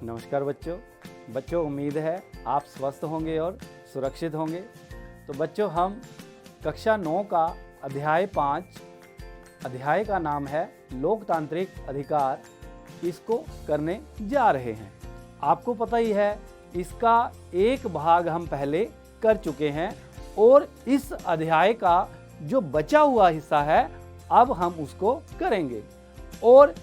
नमस्कार बच्चों, उम्मीद है आप स्वस्थ होंगे और सुरक्षित होंगे। तो बच्चों, हम कक्षा 9 का अध्याय 5 अध्याय का नाम है लोकतांत्रिक अधिकार, इसको करने जा रहे हैं। आपको पता ही है, इसका एक भाग हम पहले कर चुके हैं और इस अध्याय का जो बचा हुआ हिस्सा है अब हम उसको करेंगे। और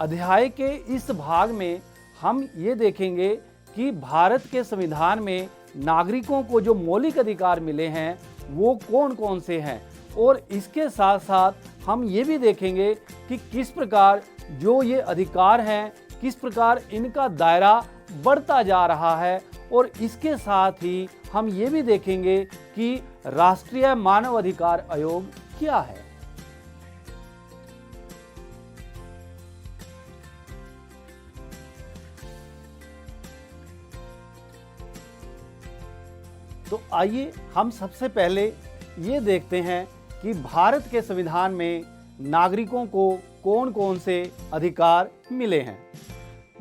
अध्याय के इस भाग में हम ये देखेंगे कि भारत के संविधान में नागरिकों को जो मौलिक अधिकार मिले हैं वो कौन कौन से हैं, और इसके साथ साथ हम ये भी देखेंगे कि किस प्रकार जो ये अधिकार हैं, किस प्रकार इनका दायरा बढ़ता जा रहा है। और इसके साथ ही हम ये भी देखेंगे कि राष्ट्रीय मानव अधिकार आयोग क्या है। तो आइए हम सबसे पहले ये देखते हैं कि भारत के संविधान में नागरिकों को कौन कौन से अधिकार मिले हैं।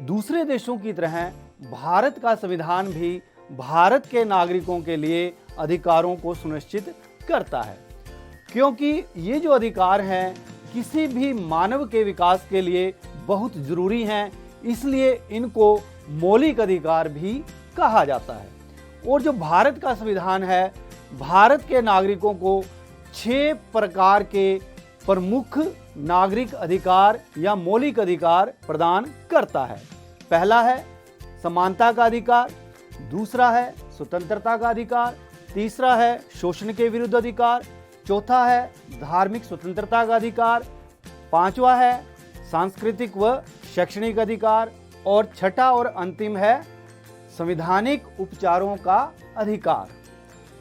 दूसरे देशों की तरह भारत का संविधान भी भारत के नागरिकों के लिए अधिकारों को सुनिश्चित करता है, क्योंकि ये जो अधिकार हैं किसी भी मानव के विकास के लिए बहुत ज़रूरी हैं, इसलिए इनको मौलिक अधिकार भी कहा जाता है। और जो भारत का संविधान है, भारत के नागरिकों को 6 प्रकार के प्रमुख नागरिक अधिकार या मौलिक अधिकार प्रदान करता है। पहला है समानता का अधिकार, दूसरा है स्वतंत्रता का अधिकार, तीसरा है शोषण के विरुद्ध अधिकार, चौथा है धार्मिक स्वतंत्रता का अधिकार, पांचवा है सांस्कृतिक व शैक्षणिक अधिकार, और छठा और अंतिम है संवैधानिक उपचारों का अधिकार।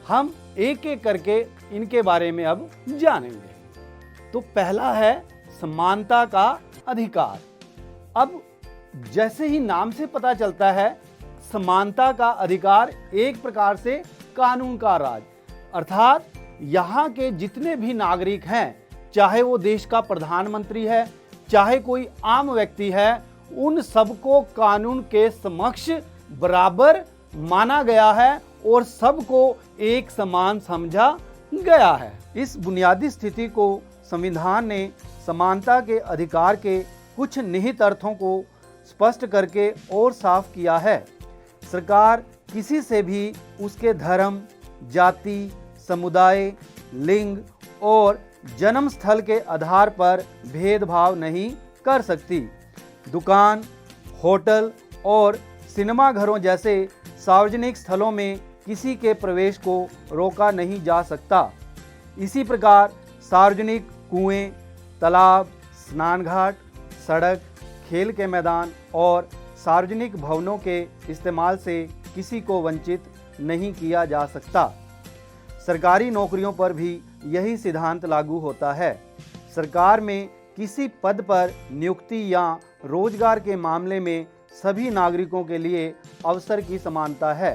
हम एक एक करके इनके बारे में अब जानेंगे। तो पहला है समानता का अधिकार। अब जैसे ही नाम से पता चलता है, समानता का अधिकार एक प्रकार से कानून का राज, अर्थात यहाँ के जितने भी नागरिक हैं, चाहे वो देश का प्रधानमंत्री है, चाहे कोई आम व्यक्ति है, उन सबको कानून के समक्ष बराबर माना गया है और सबको एक समान समझा गया है। इस बुनियादी स्थिति को संविधान ने समानता के अधिकार के कुछ निहित अर्थों को स्पष्ट करके और साफ किया है। सरकार किसी से भी उसके धर्म, जाति, समुदाय, लिंग और जन्म स्थल के आधार पर भेदभाव नहीं कर सकती। दुकान, होटल और सिनेमा घरों जैसे सार्वजनिक स्थलों में किसी के प्रवेश को रोका नहीं जा सकता। इसी प्रकार सार्वजनिक कुएं, तालाब, स्नानघाट, सड़क, खेल के मैदान और सार्वजनिक भवनों के इस्तेमाल से किसी को वंचित नहीं किया जा सकता। सरकारी नौकरियों पर भी यही सिद्धांत लागू होता है। सरकार में किसी पद पर नियुक्ति या रोजगार के मामले में सभी नागरिकों के लिए अवसर की समानता है।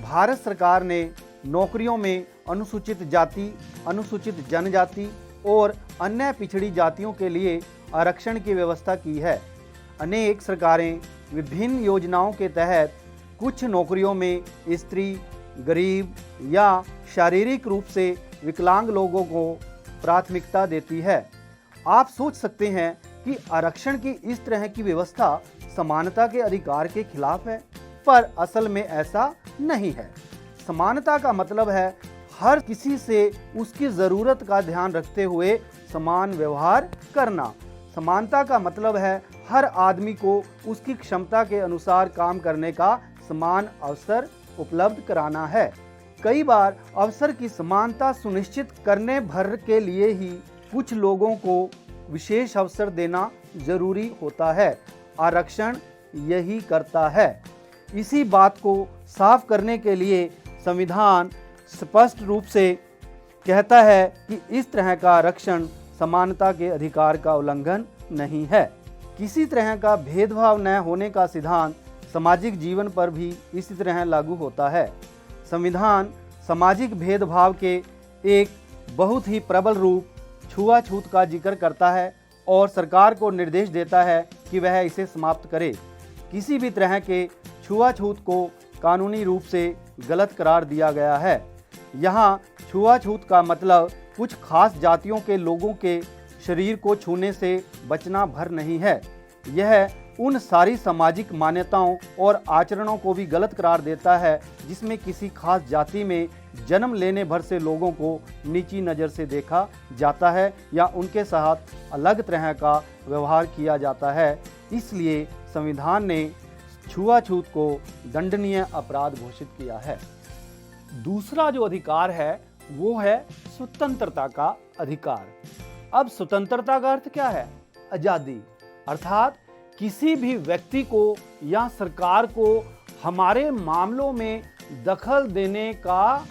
भारत सरकार ने नौकरियों में अनुसूचित जाति, अनुसूचित जनजाति और अन्य पिछड़ी जातियों के लिए आरक्षण की व्यवस्था की है। अनेक सरकारें विभिन्न योजनाओं के तहत कुछ नौकरियों में स्त्री, गरीब या शारीरिक रूप से विकलांग लोगों को प्राथमिकता देती है। आप सोच सकते हैं कि आरक्षण की इस तरह की व्यवस्था समानता के अधिकार के खिलाफ है, पर असल में ऐसा नहीं है। समानता का मतलब है हर किसी से उसकी ज़रूरत का ध्यान रखते हुए समान व्यवहार करना। समानता का मतलब है हर आदमी को उसकी क्षमता के अनुसार काम करने का समान अवसर उपलब्ध कराना है। कई बार अवसर की समानता सुनिश्चित करने भर के लिए ही कुछ लोगों को विशेष अवसर देना जरूरी होता है। आरक्षण यही करता है। इसी बात को साफ करने के लिए संविधान स्पष्ट रूप से कहता है कि इस तरह का आरक्षण समानता के अधिकार का उल्लंघन नहीं है। किसी तरह का भेदभाव न होने का सिद्धांत सामाजिक जीवन पर भी इसी तरह लागू होता है। संविधान सामाजिक भेदभाव के एक बहुत ही प्रबल रूप छुआछूत का जिक्र करता है और सरकार को निर्देश देता है कि वह इसे समाप्त करे। किसी भी तरह के छुआछूत को कानूनी रूप से गलत करार दिया गया है। यहाँ छुआछूत का मतलब कुछ खास जातियों के लोगों के शरीर को छूने से बचना भर नहीं है। यह उन सारी सामाजिक मान्यताओं और आचरणों को भी गलत करार देता है जिसमें किसी खास जाति में जन्म लेने भर से लोगों को नीची नज़र से देखा जाता है या उनके साथ अलग तरह का व्यवहार किया जाता है। इसलिए संविधान ने छुआछूत को दंडनीय अपराध घोषित किया है। दूसरा जो अधिकार है वो है स्वतंत्रता का अधिकार। अब स्वतंत्रता का अर्थ क्या है? आज़ादी, अर्थात किसी भी व्यक्ति को या सरकार को हमारे मामलों में दखल देने का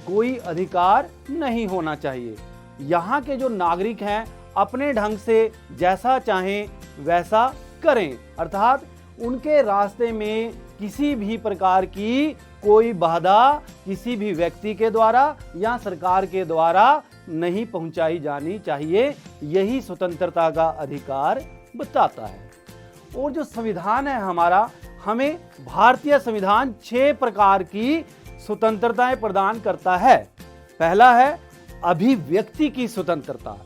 कोई अधिकार नहीं होना चाहिए। यहाँ के जो नागरिक हैं अपने ढंग से जैसा चाहें वैसा करें, अर्थात उनके रास्ते में किसी भी प्रकार की कोई बाधा किसी भी व्यक्ति के द्वारा या सरकार के द्वारा नहीं पहुंचाई जानी चाहिए। यही स्वतंत्रता का अधिकार बताता है। और जो संविधान है हमारा, हमें भारतीय संविधान 6 प्रकार की स्वतंत्रताएं प्रदान करता है। पहला है अभिव्यक्ति की स्वतंत्रता,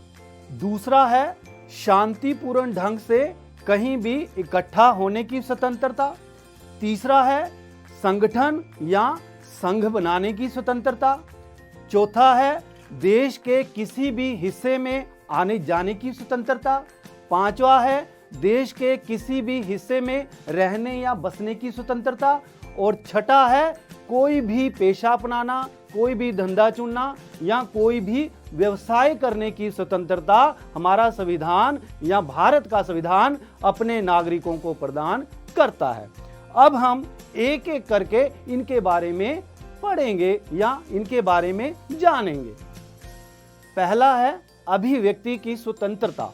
दूसरा है शांतिपूर्ण ढंग से कहीं भी इकट्ठा होने की स्वतंत्रता, तीसरा है संगठन या संघ बनाने की स्वतंत्रता, चौथा है देश के किसी भी हिस्से में आने जाने की स्वतंत्रता, पांचवा है देश के किसी भी हिस्से में रहने या बसने की स्वतंत्रता, और छठा है कोई भी पेशा अपनाना, कोई भी धंधा चुनना या कोई भी व्यवसाय करने की स्वतंत्रता हमारा संविधान या भारत का संविधान अपने नागरिकों को प्रदान करता है। अब हम एक एक करके इनके बारे में पढ़ेंगे या इनके बारे में जानेंगे। पहला है अभिव्यक्ति की स्वतंत्रता।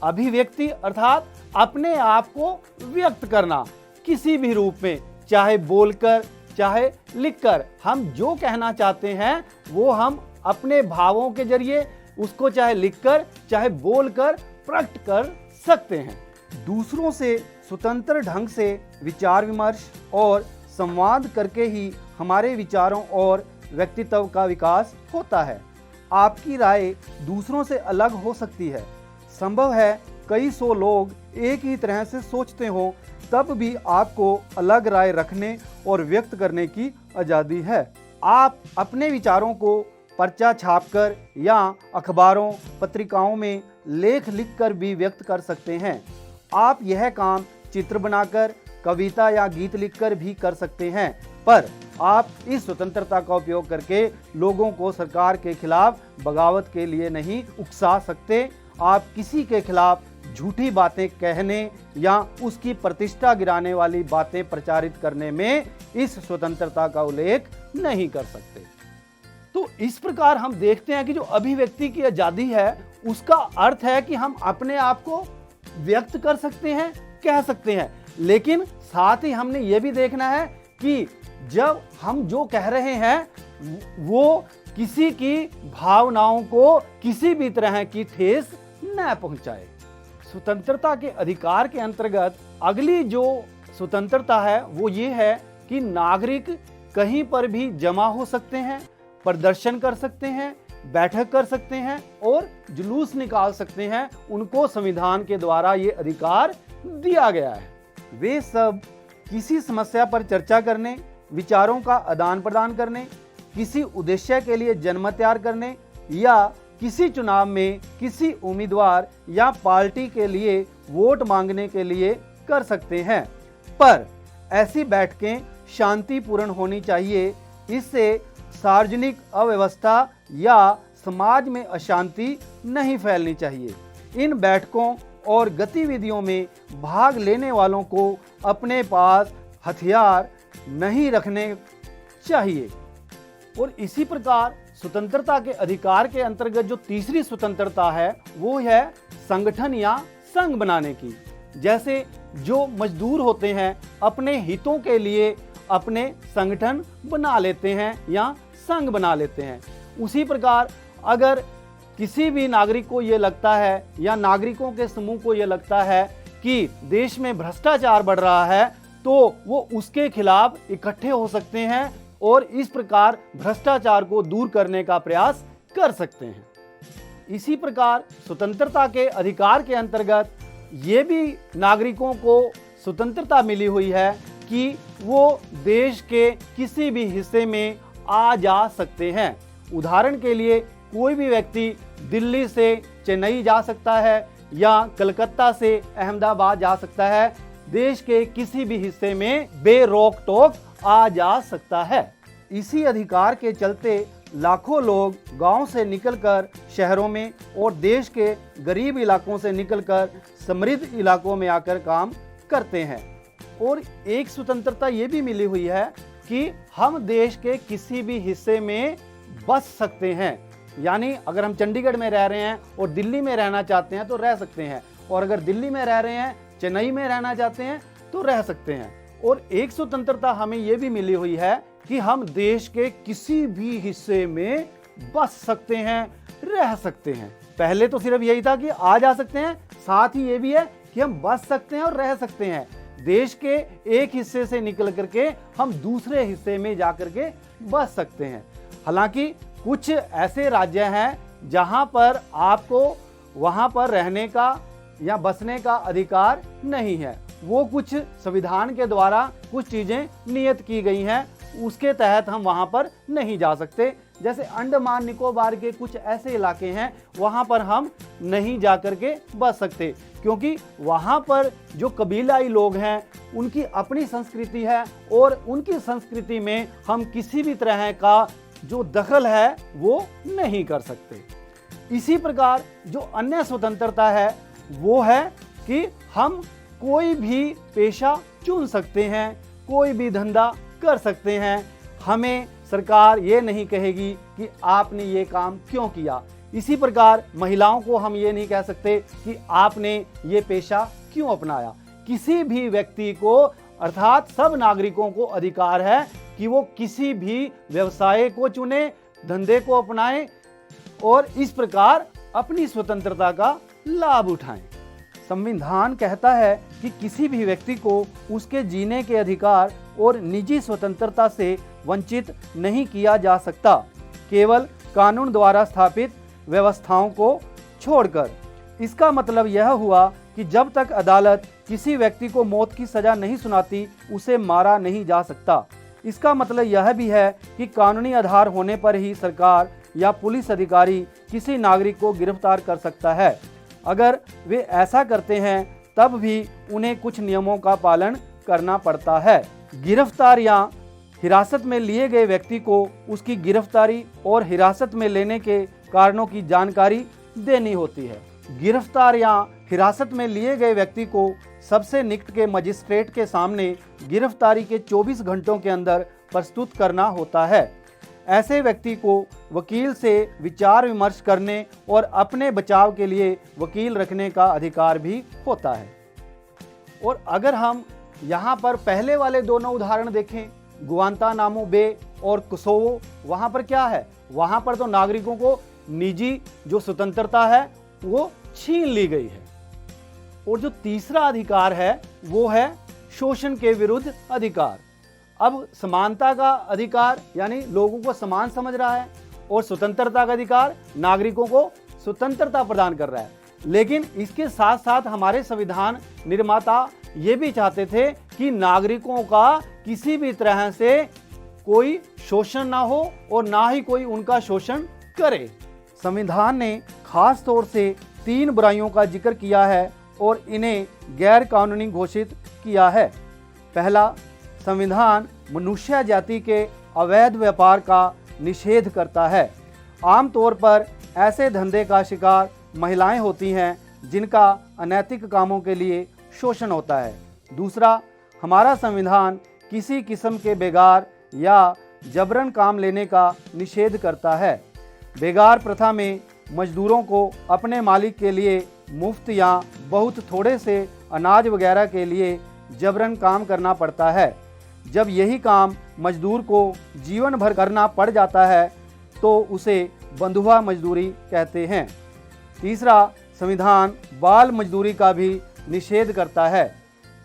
अभिव्यक्ति अर्थात अपने आप को व्यक्त करना किसी भी रूप में, चाहे बोलकर चाहे लिखकर। हम जो कहना चाहते हैं वो हम अपने भावों के जरिए उसको चाहे लिखकर चाहे बोलकर प्रकट कर सकते हैं। दूसरों से स्वतंत्र ढंग से विचार विमर्श और संवाद करके ही हमारे विचारों और व्यक्तित्व का विकास होता है। आपकी राय दूसरों से अलग हो सकती है। संभव है कई सौ लोग एक ही तरह से सोचते हों, तब भी आपको अलग राय रखने और व्यक्त करने की आज़ादी है। आप अपने विचारों को पर्चा छापकर या अखबारों पत्रिकाओं में लेख लिखकर भी व्यक्त कर सकते हैं। आप यह काम चित्र बनाकर, कविता या गीत लिखकर भी कर सकते हैं, पर आप इस स्वतंत्रता का उपयोग करके लोगों को सरकार के खिलाफ बगावत के लिए नहीं उकसा सकते। आप किसी के खिलाफ झूठी बातें कहने या उसकी प्रतिष्ठा गिराने वाली बातें प्रचारित करने में इस स्वतंत्रता का उल्लेख नहीं कर सकते। तो इस प्रकार हम देखते हैं कि जो अभिव्यक्ति की आजादी है उसका अर्थ है कि हम अपने आप को व्यक्त कर सकते हैं, कह सकते हैं, लेकिन साथ ही हमने ये भी देखना है कि जब हम जो कह रहे हैं वो किसी की भावनाओं को किसी भी तरह की ठेस न पहुंचाए। स्वतंत्रता के अधिकार के अंतर्गत अगली जो स्वतंत्रता है वो ये है कि नागरिक कहीं पर भी जमा हो सकते हैं, प्रदर्शन कर सकते हैं, बैठक कर सकते हैं और जुलूस निकाल सकते हैं। उनको संविधान के द्वारा ये अधिकार दिया गया है। वे सब किसी समस्या पर चर्चा करने, विचारों का आदान प्रदान करने, किसी उद्देश्य के लिए जनमत तैयार करने या किसी चुनाव में किसी उम्मीदवार या पार्टी के लिए वोट मांगने के लिए कर सकते हैं। पर ऐसी बैठकें शांतिपूर्ण होनी चाहिए। इससे सार्वजनिक अव्यवस्था या समाज में अशांति नहीं फैलनी चाहिए। इन बैठकों और गतिविधियों में भाग लेने वालों को अपने पास हथियार नहीं रखने चाहिए। और इसी प्रकार स्वतंत्रता के अधिकार के अंतर्गत जो तीसरी स्वतंत्रता है वो है संगठन या संघ बनाने की। जैसे जो मजदूर होते हैं अपने हितों के लिए अपने संगठन बना लेते हैं या संघ बना लेते हैं, उसी प्रकार अगर किसी भी नागरिक को ये लगता है या नागरिकों के समूह को ये लगता है कि देश में भ्रष्टाचार बढ़ रहा है, तो वो उसके खिलाफ इकट्ठे हो सकते हैं और इस प्रकार भ्रष्टाचार को दूर करने का प्रयास कर सकते हैं। इसी प्रकार स्वतंत्रता के अधिकार के अंतर्गत ये भी नागरिकों को स्वतंत्रता मिली हुई है कि वो देश के किसी भी हिस्से में आ जा सकते हैं। उदाहरण के लिए कोई भी व्यक्ति दिल्ली से चेन्नई जा सकता है या कलकत्ता से अहमदाबाद जा सकता है। देश के किसी भी हिस्से में बेरोक टोक आ जा सकता है। इसी अधिकार के चलते लाखों लोग गांव से निकलकर शहरों में और देश के गरीब इलाकों से निकलकर समृद्ध इलाकों में आकर काम करते हैं। और एक स्वतंत्रता ये भी मिली हुई है कि हम देश के किसी भी हिस्से में बस सकते हैं। यानी अगर हम चंडीगढ़ में रह रहे हैं और दिल्ली में रहना चाहते हैं तो रह सकते हैं, और अगर दिल्ली में रह रहे हैं चेन्नई में रहना चाहते हैं तो रह सकते हैं। और एक स्वतंत्रता हमें यह भी मिली हुई है कि हम देश के किसी भी हिस्से में बस सकते हैं, रह सकते हैं। पहले तो सिर्फ यही था कि आ जा सकते हैं, साथ ही ये भी है कि हम बस सकते हैं और रह सकते हैं। देश के एक हिस्से से निकल करके हम दूसरे हिस्से में जाकर के बस सकते हैं। हालांकि कुछ ऐसे राज्य हैं जहां पर आपको वहां पर रहने का या बसने का अधिकार नहीं है। वो कुछ संविधान के द्वारा कुछ चीजें नियत की गई हैं, उसके तहत हम वहां पर नहीं जा सकते। जैसे अंडमान निकोबार के कुछ ऐसे इलाके हैं वहां पर हम नहीं जाकर के बस सकते, क्योंकि वहां पर जो कबीलाई लोग हैं उनकी अपनी संस्कृति है और उनकी संस्कृति में हम किसी भी तरह का जो दखल है वो नहीं कर सकते। इसी प्रकार जो अन्य स्वतंत्रता है वो है कि हम कोई भी पेशा चुन सकते हैं, कोई भी धंधा कर सकते हैं। हमें सरकार ये नहीं कहेगी कि आपने ये काम क्यों किया। इसी प्रकार महिलाओं को हम ये नहीं कह सकते कि आपने ये पेशा क्यों अपनाया। किसी भी व्यक्ति को अर्थात सब नागरिकों को अधिकार है कि वो किसी भी व्यवसाय को चुने, धंधे को अपनाएं और इस प्रकार अपनी स्वतंत्रता का लाभ उठाएं। संविधान कहता है कि किसी भी व्यक्ति को उसके जीने के अधिकार और निजी स्वतंत्रता से वंचित नहीं किया जा सकता, केवल कानून द्वारा स्थापित व्यवस्थाओं को छोड़कर। इसका मतलब यह हुआ कि जब तक अदालत किसी व्यक्ति को मौत की सजा नहीं सुनाती, उसे मारा नहीं जा सकता। इसका मतलब यह भी है कि कानूनी आधार होने पर ही सरकार या पुलिस अधिकारी किसी नागरिक को गिरफ्तार कर सकता है। अगर वे ऐसा करते हैं तब भी उन्हें कुछ नियमों का पालन करना पड़ता है। गिरफ्तार या हिरासत में लिए गए व्यक्ति को उसकी गिरफ्तारी और हिरासत में लेने के कारणों की जानकारी देनी होती है। गिरफ्तार या हिरासत में लिए गए व्यक्ति को सबसे निकट के मजिस्ट्रेट के सामने गिरफ्तारी के 24 घंटों के अंदर प्रस्तुत करना होता है। ऐसे व्यक्ति को वकील से विचार विमर्श करने और अपने बचाव के लिए वकील रखने का अधिकार भी होता है। और अगर हम यहाँ पर पहले वाले दोनों उदाहरण देखें, गुआंतानामो बे और कोसोवो, वहाँ पर क्या है? वहाँ पर तो नागरिकों को निजी जो स्वतंत्रता है वो छीन ली गई है। और जो तीसरा अधिकार है वो है शोषण के विरुद्ध अधिकार। अब समानता का अधिकार यानी लोगों को समान समझ रहा है और स्वतंत्रता का अधिकार नागरिकों को स्वतंत्रता प्रदान कर रहा है। लेकिन इसके साथ साथ हमारे संविधान निर्माता ये भी चाहते थे कि नागरिकों का किसी भी तरह से कोई शोषण ना हो और ना ही कोई उनका शोषण करे। संविधान ने खास तौर से 3 बुराइयों का जिक्र किया है और इन्हें गैर कानूनी घोषित किया है। पहला, संविधान मनुष्य जाति के अवैध व्यापार का निषेध करता है। आमतौर पर ऐसे धंधे का शिकार महिलाएं होती हैं जिनका अनैतिक कामों के लिए शोषण होता है। दूसरा, हमारा संविधान किसी किस्म के बेगार या जबरन काम लेने का निषेध करता है। बेगार प्रथा में मजदूरों को अपने मालिक के लिए मुफ्त या बहुत थोड़े से अनाज वगैरह के लिए जबरन काम करना पड़ता है। जब यही काम मजदूर को जीवन भर करना पड़ जाता है तो उसे बंधुआ मजदूरी कहते हैं। तीसरा, संविधान बाल मजदूरी का भी निषेध करता है।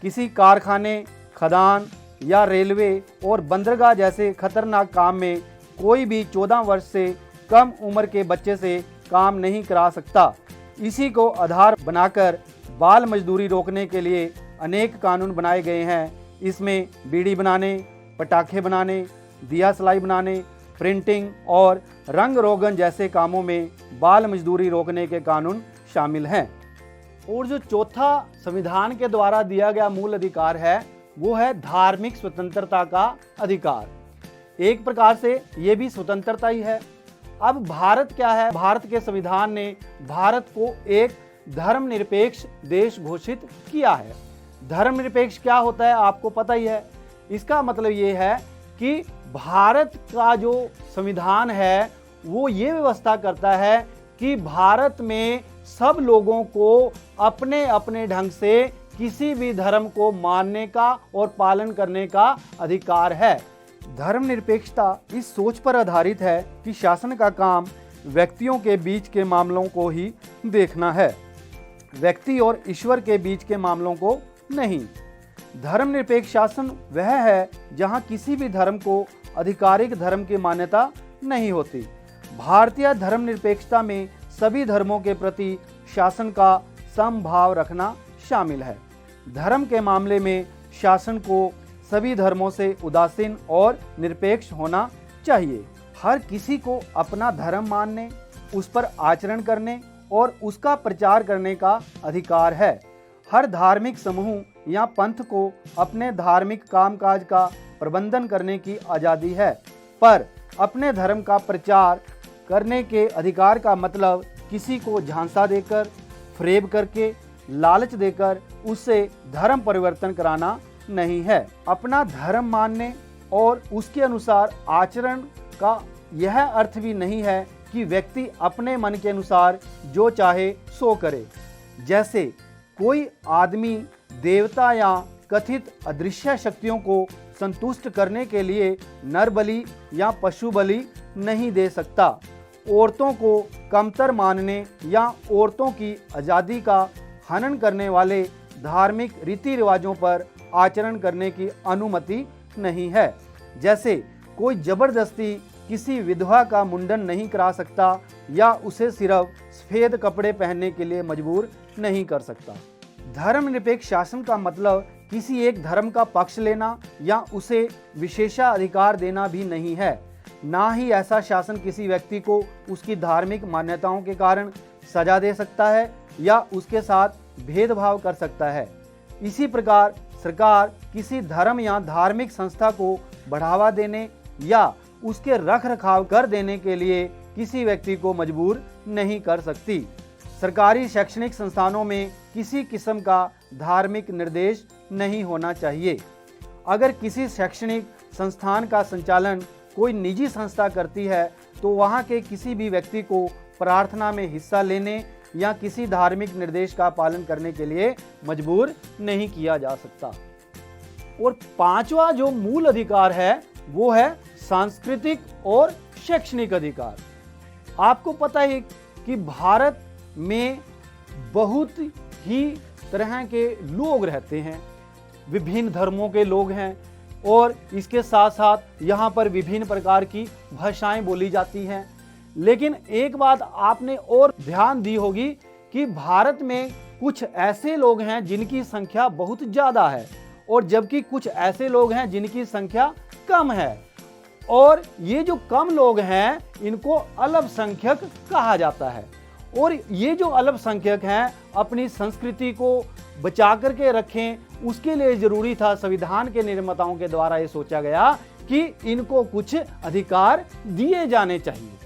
किसी कारखाने, खदान या रेलवे और बंदरगाह जैसे खतरनाक काम में कोई भी 14 वर्ष से कम उम्र के बच्चे से काम नहीं करा सकता। इसी को आधार बनाकर बाल मजदूरी रोकने के लिए अनेक कानून बनाए गए हैं। इसमें बीड़ी बनाने, पटाखे बनाने, दिया सलाई बनाने, प्रिंटिंग और रंग रोगन जैसे कामों में बाल मजदूरी रोकने के कानून शामिल हैं। और जो चौथा संविधान के द्वारा दिया गया मूल अधिकार है वो है धार्मिक स्वतंत्रता का अधिकार। एक प्रकार से ये भी स्वतंत्रता ही है। अब भारत क्या है? भारत के संविधान ने भारत को एक धर्मनिरपेक्ष देश घोषित किया है। धर्मनिरपेक्ष क्या होता है आपको पता ही है। इसका मतलब ये है कि भारत का जो संविधान है वो ये व्यवस्था करता है कि भारत में सब लोगों को अपने अपने ढंग से किसी भी धर्म को मानने का और पालन करने का अधिकार है। धर्मनिरपेक्षता इस सोच पर आधारित है कि शासन का काम व्यक्तियों के बीच के मामलों को ही देखना है, व्यक्ति और ईश्वर के बीच के मामलों को नहीं। धर्मनिरपेक्ष शासन वह है जहां किसी भी धर्म को आधिकारिक धर्म की मान्यता नहीं होती। भारतीय धर्मनिरपेक्षता में सभी धर्मों के प्रति शासन का समभाव रखना शामिल है। धर्म के मामले में शासन को सभी धर्मों से उदासीन और निरपेक्ष होना चाहिए। हर किसी को अपना धर्म मानने, उस पर आचरण करने और उसका प्रचार करने का अधिकार है। हर धार्मिक समूह या पंथ को अपने धार्मिक कामकाज का प्रबंधन करने की आज़ादी है, पर अपने धर्म का प्रचार करने के अधिकार का मतलब किसी को झांसा देकर, फरेब करके, लालच देकर उससे धर्म परिवर्तन कराना नहीं है। अपना धर्म मानने और उसके अनुसार आचरण का यह अर्थ भी नहीं है कि व्यक्ति अपने मन के अनुसार जो चाहे सो करे। जैसे कोई आदमी देवता या कथित अदृश्य शक्तियों को संतुष्ट करने के लिए नर बलि या पशु बलि नहीं दे सकता। औरतों को कमतर मानने या औरतों की आज़ादी का हनन करने वाले धार्मिक रीति रिवाजों पर आचरण करने की अनुमति नहीं है। जैसे कोई जबरदस्ती किसी विधवा का मुंडन नहीं करा सकता या उसे सिर्फ सफेद कपड़े पहनने के लिए मजबूर नहीं कर सकता। धर्मनिरपेक्ष शासन का मतलब किसी एक धर्म का पक्ष लेना या उसे विशेषाधिकार देना भी नहीं है। ना ही ऐसा शासन किसी व्यक्ति को उसकी धार्मिक मान्यताओं के कारण सजा दे सकता है या उसके साथ भेदभाव कर सकता है। इसी प्रकार सरकार किसी धर्म या धार्मिक संस्था को बढ़ावा देने या उसके रख रखाव कर देने के लिए किसी व्यक्ति को मजबूर नहीं कर सकती। सरकारी शैक्षणिक संस्थानों में किसी किस्म का धार्मिक निर्देश नहीं होना चाहिए। अगर किसी शैक्षणिक संस्थान का संचालन कोई निजी संस्था करती है तो वहां के किसी भी व्यक्ति को प्रार्थना में हिस्सा लेने या किसी धार्मिक निर्देश का पालन करने के लिए मजबूर नहीं किया जा सकता। और पांचवा जो मूल अधिकार है वो है सांस्कृतिक और शैक्षणिक अधिकार। आपको पता है कि भारत में बहुत ही तरह के लोग रहते हैं, विभिन्न धर्मों के लोग हैं और इसके साथ साथ यहाँ पर विभिन्न प्रकार की भाषाएं बोली जाती हैं। लेकिन एक बात आपने और ध्यान दी होगी कि भारत में कुछ ऐसे लोग हैं जिनकी संख्या बहुत ज़्यादा है और जबकि कुछ ऐसे लोग हैं जिनकी संख्या कम है। और ये जो कम लोग हैं इनको अल्पसंख्यक कहा जाता है। और ये जो अल्पसंख्यक हैं अपनी संस्कृति को बचा करके रखें, उसके लिए जरूरी था संविधान के निर्माताओं के द्वारा ये सोचा गया कि इनको कुछ अधिकार दिए जाने चाहिए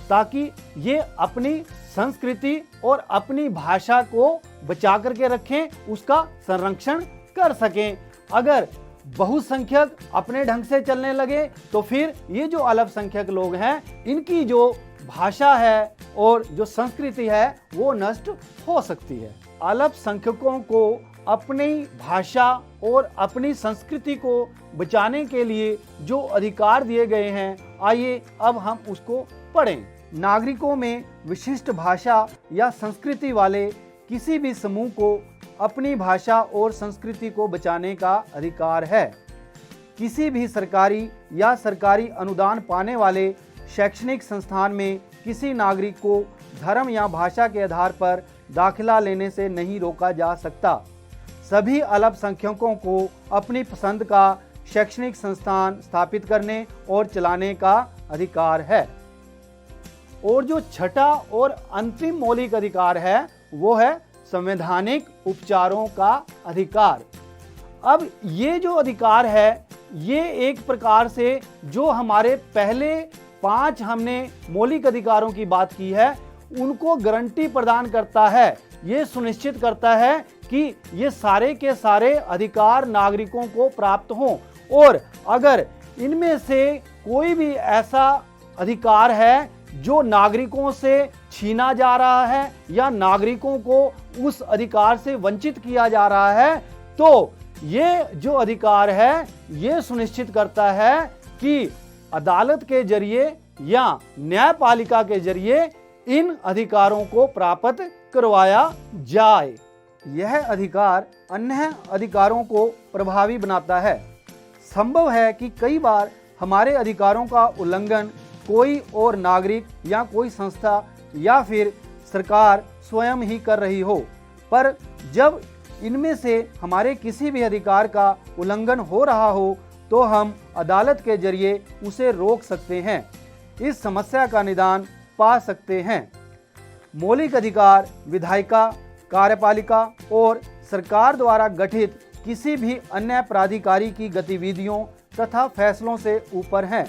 ताकि ये अपनी संस्कृति और अपनी भाषा को बचा करके रखें, उसका संरक्षण कर सकें। अगर बहुसंख्यक अपने ढंग से चलने लगे तो फिर ये जो अल्पसंख्यक लोग हैं इनकी जो भाषा है और जो संस्कृति है वो नष्ट हो सकती है। अल्पसंख्यकों को अपनी भाषा और अपनी संस्कृति को बचाने के लिए जो अधिकार दिए गए हैं, आइए अब हम उसको पढ़ें। नागरिकों में विशिष्ट भाषा या संस्कृति वाले किसी भी समूह को अपनी भाषा और संस्कृति को बचाने का अधिकार है। किसी भी सरकारी या सरकारी अनुदान पाने वाले शैक्षणिक संस्थान में किसी नागरिक को धर्म या भाषा के आधार पर दाखिला लेने से नहीं रोका जा सकता। सभी अल्पसंख्यकों को अपनी पसंद का शैक्षणिक संस्थान स्थापित करने और चलाने का अधिकार है। और जो छठा और अंतिम मौलिक अधिकार है वो है संवैधानिक उपचारों का अधिकार। अब ये जो अधिकार है ये एक प्रकार से जो हमारे पहले 5 हमने मौलिक अधिकारों की बात की है उनको गारंटी प्रदान करता है। ये सुनिश्चित करता है कि ये सारे के सारे अधिकार नागरिकों को प्राप्त हों, और अगर इनमें से कोई भी ऐसा अधिकार है जो नागरिकों से छीना जा रहा है या नागरिकों को उस अधिकार से वंचित किया जा रहा है, तो ये जो अधिकार है ये सुनिश्चित करता है कि अदालत के जरिए या न्यायपालिका के जरिए इन अधिकारों को प्राप्त करवाया जाए। यह अधिकार अन्य अधिकारों को प्रभावी बनाता है। संभव है कि कई बार हमारे अधिकारों का उल्लंघन कोई और नागरिक या कोई संस्था या फिर सरकार स्वयं ही कर रही हो, पर जब इनमें से हमारे किसी भी अधिकार का उल्लंघन हो रहा हो तो हम अदालत के जरिए उसे रोक सकते हैं, इस समस्या का निदान पा सकते हैं। मौलिक अधिकार विधायिका, कार्यपालिका और सरकार द्वारा गठित किसी भी अन्य प्राधिकारी की गतिविधियों तथा फैसलों से ऊपर हैं।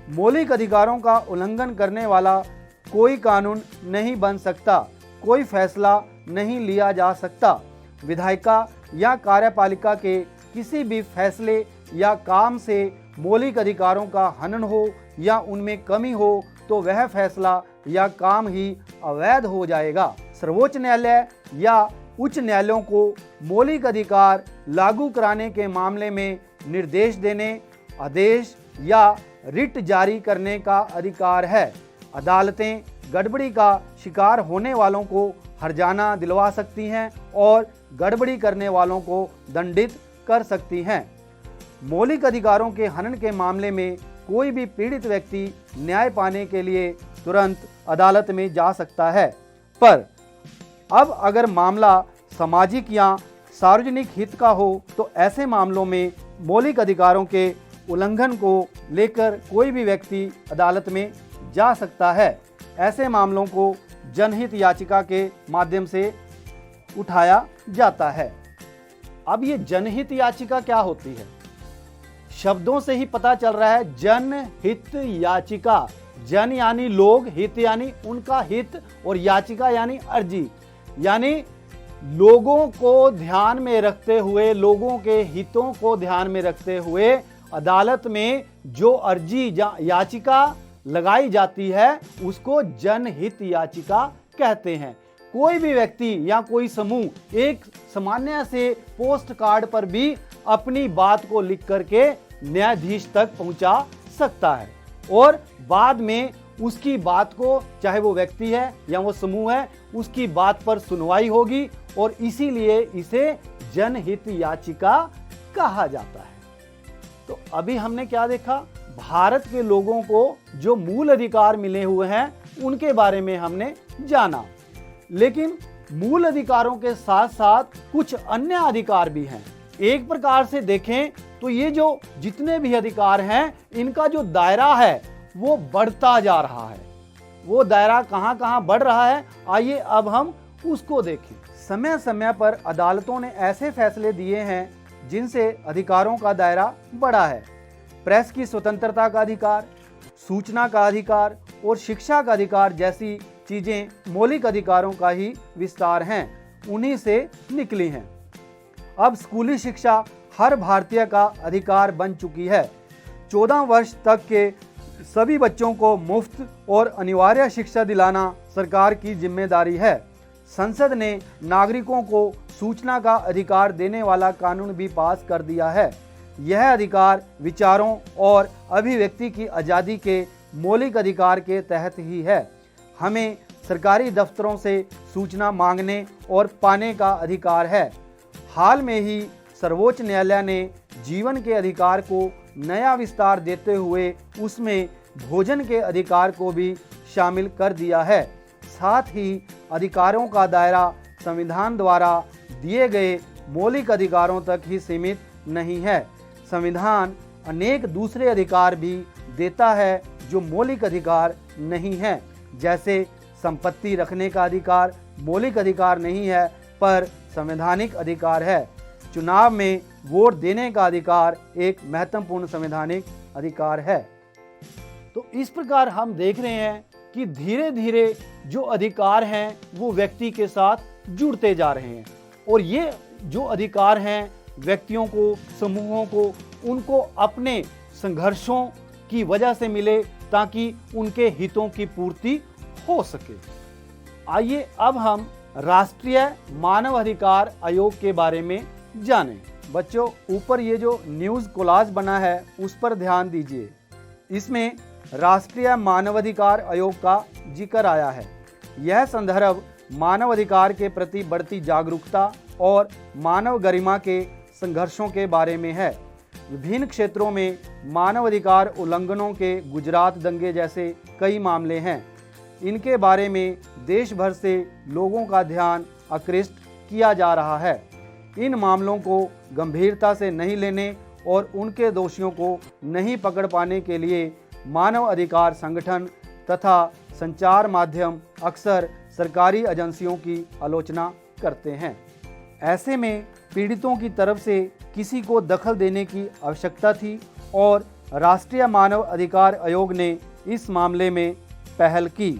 मौलिक अधिकारों का उल्लंघन करने वाला कोई कानून नहीं बन सकता, कोई फैसला नहीं लिया जा सकता। विधायिका या कार्यपालिका के किसी भी फैसले या काम से मौलिक अधिकारों का हनन हो या उनमें कमी हो तो वह फैसला या काम ही अवैध हो जाएगा। सर्वोच्च न्यायालय या उच्च न्यायालयों को मौलिक अधिकार लागू कराने के मामले में निर्देश देने, आदेश या रिट जारी करने का अधिकार है। अदालतें गड़बड़ी का शिकार होने वालों को हर्जाना दिलवा सकती हैं और गड़बड़ी करने वालों को दंडित कर सकती हैं। मौलिक अधिकारों के हनन के मामले में कोई भी पीड़ित व्यक्ति न्याय पाने के लिए तुरंत अदालत में जा सकता है, पर अब अगर मामला सामाजिक या सार्वजनिक हित का हो तो ऐसे मामलों में मौलिक अधिकारों के उल्लंघन को लेकर कोई भी व्यक्ति अदालत में जा सकता है। ऐसे मामलों को जनहित याचिका के माध्यम से उठाया जाता है। अब ये जनहित याचिका क्या होती है? शब्दों से ही पता चल रहा है, जनहित याचिका। जन यानी लोग, हित यानी उनका हित, और याचिका यानी अर्जी, यानी लोगों को ध्यान में रखते हुए, लोगों के हितों को ध्यान में रखते हुए अदालत में जो अर्जी याचिका लगाई जाती है उसको जनहित याचिका कहते हैं। कोई भी व्यक्ति या कोई समूह एक सामान्य से पोस्ट कार्ड पर भी अपनी बात को लिख करके न्यायाधीश तक पहुंचा सकता है और बाद में उसकी बात को, चाहे वो व्यक्ति है या वो समूह है, उसकी बात पर सुनवाई होगी और इसीलिए इसे जनहित याचिका कहा जाता है। तो अभी हमने क्या देखा? भारत के लोगों को जो मूल अधिकार मिले हुए हैं उनके बारे में हमने जाना, लेकिन मूल अधिकारों के साथ साथ कुछ अन्य अधिकार भी हैं। एक प्रकार से देखें तो ये जो जितने भी अधिकार हैं इनका जो दायरा है वो बढ़ता जा रहा है। वो दायरा कहां कहां बढ़ रहा है, आइए अब हम उसको देखें। समय समय पर अदालतों ने ऐसे फैसले दिए हैं जिनसे अधिकारों का दायरा बढ़ा है। प्रेस की स्वतंत्रता का अधिकार, सूचना का अधिकार और शिक्षा का अधिकार जैसी चीजें मौलिक अधिकारों का ही विस्तार हैं, उन्हीं से निकली हैं। अब स्कूली शिक्षा हर भारतीय का अधिकार बन चुकी है। 14 वर्ष तक के सभी बच्चों को मुफ्त और अनिवार्य शिक्षा दिलाना सरकार की जिम्मेदारी है। संसद ने नागरिकों को सूचना का अधिकार देने वाला कानून भी पास कर दिया है। यह अधिकार विचारों और अभिव्यक्ति की आज़ादी के मौलिक अधिकार के तहत ही है। हमें सरकारी दफ्तरों से सूचना मांगने और पाने का अधिकार है। हाल में ही सर्वोच्च न्यायालय ने जीवन के अधिकार को नया विस्तार देते हुए उसमें भोजन के अधिकार को भी शामिल कर दिया है। साथ ही अधिकारों का दायरा संविधान द्वारा दिए गए मौलिक अधिकारों तक ही सीमित नहीं है। संविधान अनेक दूसरे अधिकार भी देता है जो मौलिक अधिकार नहीं है, जैसे संपत्ति रखने का अधिकार मौलिक अधिकार नहीं है पर संवैधानिक अधिकार है। चुनाव में वोट देने का अधिकार एक महत्वपूर्ण संवैधानिक अधिकार है। तो इस प्रकार हम देख रहे हैं कि धीरे धीरे जो अधिकार हैं वो व्यक्ति के साथ जुड़ते जा रहे हैं और ये जो अधिकार हैं व्यक्तियों को, समूहों को, उनको अपने संघर्षों की वजह से मिले ताकि उनके हितों की पूर्ति हो सके। आइए अब हम राष्ट्रीय मानव अधिकार आयोग के बारे में जानें। बच्चों, ऊपर ये जो न्यूज़ कोलाज बना है उस पर ध्यान दीजिए। इसमें राष्ट्रीय मानवाधिकार आयोग का जिक्र आया है। यह संदर्भ मानवाधिकार के प्रति बढ़ती जागरूकता और मानव गरिमा के संघर्षों के बारे में है। विभिन्न क्षेत्रों में मानवाधिकार उल्लंघनों के गुजरात दंगे जैसे कई मामले हैं। इनके बारे में देश भर से लोगों का ध्यान आकृष्ट किया जा रहा है। इन मामलों को गंभीरता से नहीं लेने और उनके दोषियों को नहीं पकड़ पाने के लिए मानव अधिकार संगठन तथा संचार माध्यम अक्सर सरकारी एजेंसियों की आलोचना करते हैं। ऐसे में पीड़ितों की तरफ से किसी को दखल देने की आवश्यकता थी और राष्ट्रीय मानव अधिकार आयोग ने इस मामले में पहल की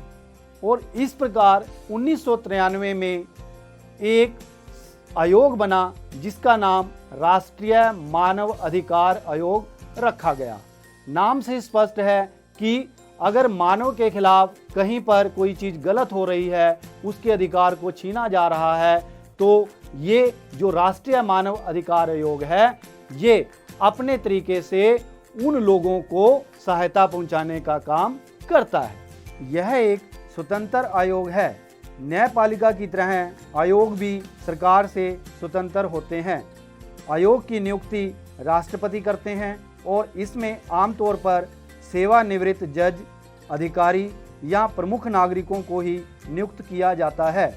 और इस प्रकार 1993 में एक आयोग बना जिसका नाम राष्ट्रीय मानव अधिकार आयोग रखा गया। नाम से स्पष्ट है कि अगर मानव के खिलाफ कहीं पर कोई चीज़ गलत हो रही है, उसके अधिकार को छीना जा रहा है, तो ये जो राष्ट्रीय मानव अधिकार आयोग है ये अपने तरीके से उन लोगों को सहायता पहुंचाने का काम करता है। यह एक स्वतंत्र आयोग है। न्यायपालिका की तरह आयोग भी सरकार से स्वतंत्र होते हैं। आयोग की नियुक्ति राष्ट्रपति करते हैं और इसमें आमतौर पर सेवानिवृत्त जज, अधिकारी या प्रमुख नागरिकों को ही नियुक्त किया जाता है,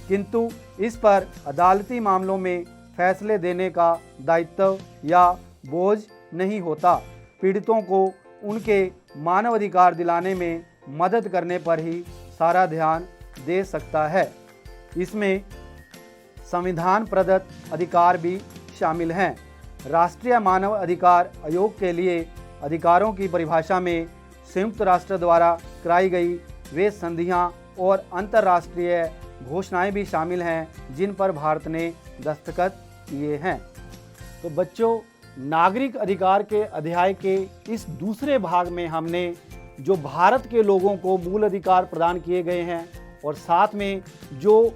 किंतु इस पर अदालती मामलों में फैसले देने का दायित्व या बोझ नहीं होता। पीड़ितों को उनके मानवाधिकार दिलाने में मदद करने पर ही सारा ध्यान दे सकता है। इसमें संविधान प्रदत्त अधिकार भी शामिल हैं। राष्ट्रीय मानव अधिकार आयोग के लिए अधिकारों की परिभाषा में संयुक्त राष्ट्र द्वारा कराई गई वे संधियां और अंतर्राष्ट्रीय घोषणाएं भी शामिल हैं जिन पर भारत ने दस्तखत किए हैं। तो बच्चों, नागरिक अधिकार के अध्याय के इस दूसरे भाग में हमने जो भारत के लोगों को मूल अधिकार प्रदान किए गए हैं और साथ में जो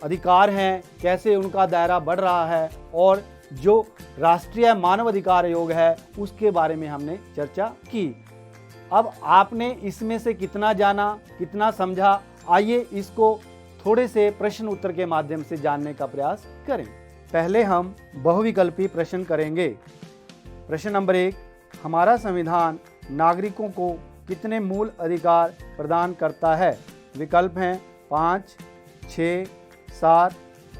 अधिकार हैं कैसे उनका दायरा बढ़ रहा है और जो राष्ट्रीय मानव अधिकार आयोग है उसके बारे में हमने चर्चा की। अब आपने इसमें से कितना जाना, कितना समझा, आइए इसको थोड़े से प्रश्न उत्तर के माध्यम से जानने का प्रयास करें। पहले हम बहुविकल्पी प्रश्न करेंगे। प्रश्न नंबर 1, हमारा संविधान नागरिकों को कितने मूल अधिकार प्रदान करता है? विकल्प हैं 5, 6, 7,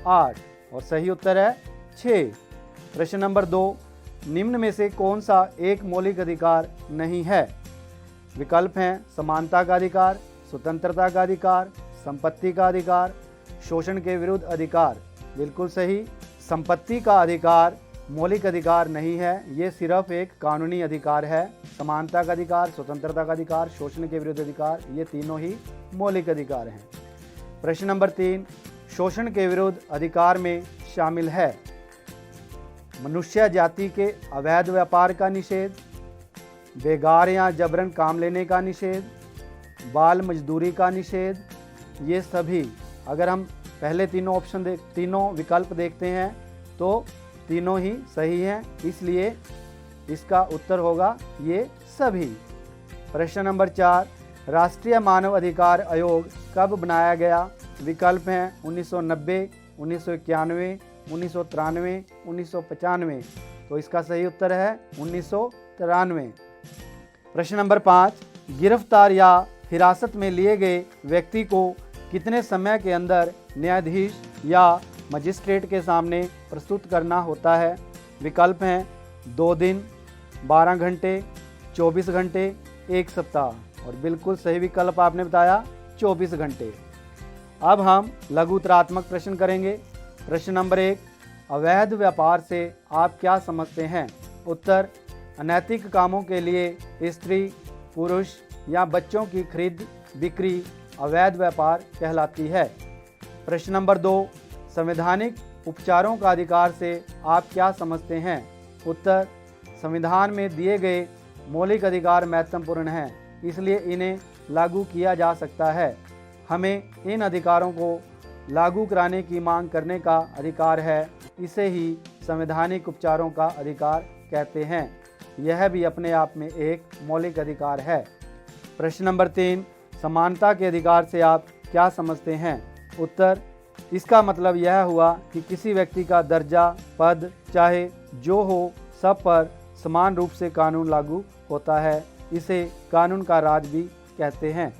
8 और सही उत्तर है 6। प्रश्न नंबर 2, निम्न में से कौन सा एक मौलिक अधिकार नहीं है? विकल्प हैं समानता का अधिकार, स्वतंत्रता का अधिकार, संपत्ति का अधिकार, शोषण के विरुद्ध अधिकार। बिल्कुल सही, संपत्ति का अधिकार मौलिक अधिकार नहीं है, ये सिर्फ एक कानूनी अधिकार है। समानता का अधिकार, स्वतंत्रता का अधिकार, शोषण के विरुद्ध अधिकार, ये तीनों ही मौलिक अधिकार हैं। प्रश्न नंबर 3, शोषण के विरुद्ध अधिकार में शामिल है मनुष्य जाति के अवैध व्यापार का निषेध, बेगार या जबरन काम लेने का निषेध, बाल मजदूरी का निषेध। ये सभी, अगर हम पहले तीनों विकल्प देखते हैं तो तीनों ही सही हैं, इसलिए इसका उत्तर होगा ये सभी। प्रश्न नंबर 4, राष्ट्रीय मानव अधिकार आयोग कब बनाया गया? विकल्प हैं 1990, 1991, 1993, 1995? तो इसका सही उत्तर है 1993। प्रश्न नंबर 5, गिरफ्तार या हिरासत में लिए गए व्यक्ति को कितने समय के अंदर न्यायाधीश या मजिस्ट्रेट के सामने प्रस्तुत करना होता है? विकल्प हैं 2 दिन, 12 घंटे, 24 घंटे, 1 सप्ताह। और बिल्कुल सही विकल्प आपने बताया 24 घंटे। अब हम लघु उत्तरात्मक प्रश्न करेंगे। प्रश्न नंबर 1, अवैध व्यापार से आप क्या समझते हैं? उत्तर, अनैतिक कामों के लिए स्त्री, पुरुष या बच्चों की खरीद बिक्री अवैध व्यापार कहलाती है। प्रश्न नंबर 2, संवैधानिक उपचारों का अधिकार से आप क्या समझते हैं? उत्तर, संविधान में दिए गए मौलिक अधिकार महत्वपूर्ण हैं, इसलिए इन्हें लागू किया जा सकता है। हमें इन अधिकारों को लागू कराने की मांग करने का अधिकार है, इसे ही संवैधानिक उपचारों का अधिकार कहते हैं। यह भी अपने आप में एक मौलिक अधिकार है। प्रश्न नंबर 3, समानता के अधिकार से आप क्या समझते हैं? उत्तर, इसका मतलब यह हुआ कि किसी व्यक्ति का दर्जा, पद चाहे जो हो, सब पर समान रूप से कानून लागू होता है। इसे कानून का राज भी कहते हैं।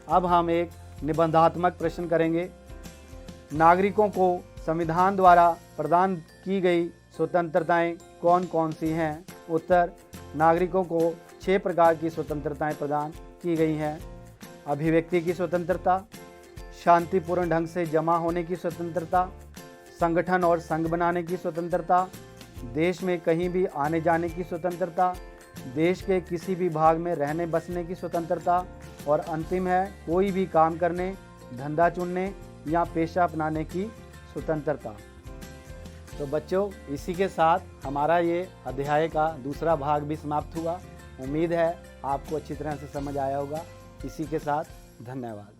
अब हम एक निबंधात्मक प्रश्न करेंगे। नागरिकों को संविधान द्वारा प्रदान की गई स्वतंत्रताएं कौन कौन सी हैं? उत्तर, नागरिकों को 6 प्रकार की स्वतंत्रताएं प्रदान की गई हैं। अभिव्यक्ति की स्वतंत्रता, शांतिपूर्ण ढंग से जमा होने की स्वतंत्रता, संगठन और संघ बनाने की स्वतंत्रता, देश में कहीं भी आने जाने की स्वतंत्रता, देश के किसी भी भाग में रहने बसने की स्वतंत्रता, और अंतिम है कोई भी काम करने, धंधा चुनने या पेशा अपनाने की स्वतंत्रता। तो बच्चों, इसी के साथ हमारा ये अध्याय का दूसरा भाग भी समाप्त हुआ। उम्मीद है आपको अच्छी तरह से समझ आया होगा। इसी के साथ धन्यवाद।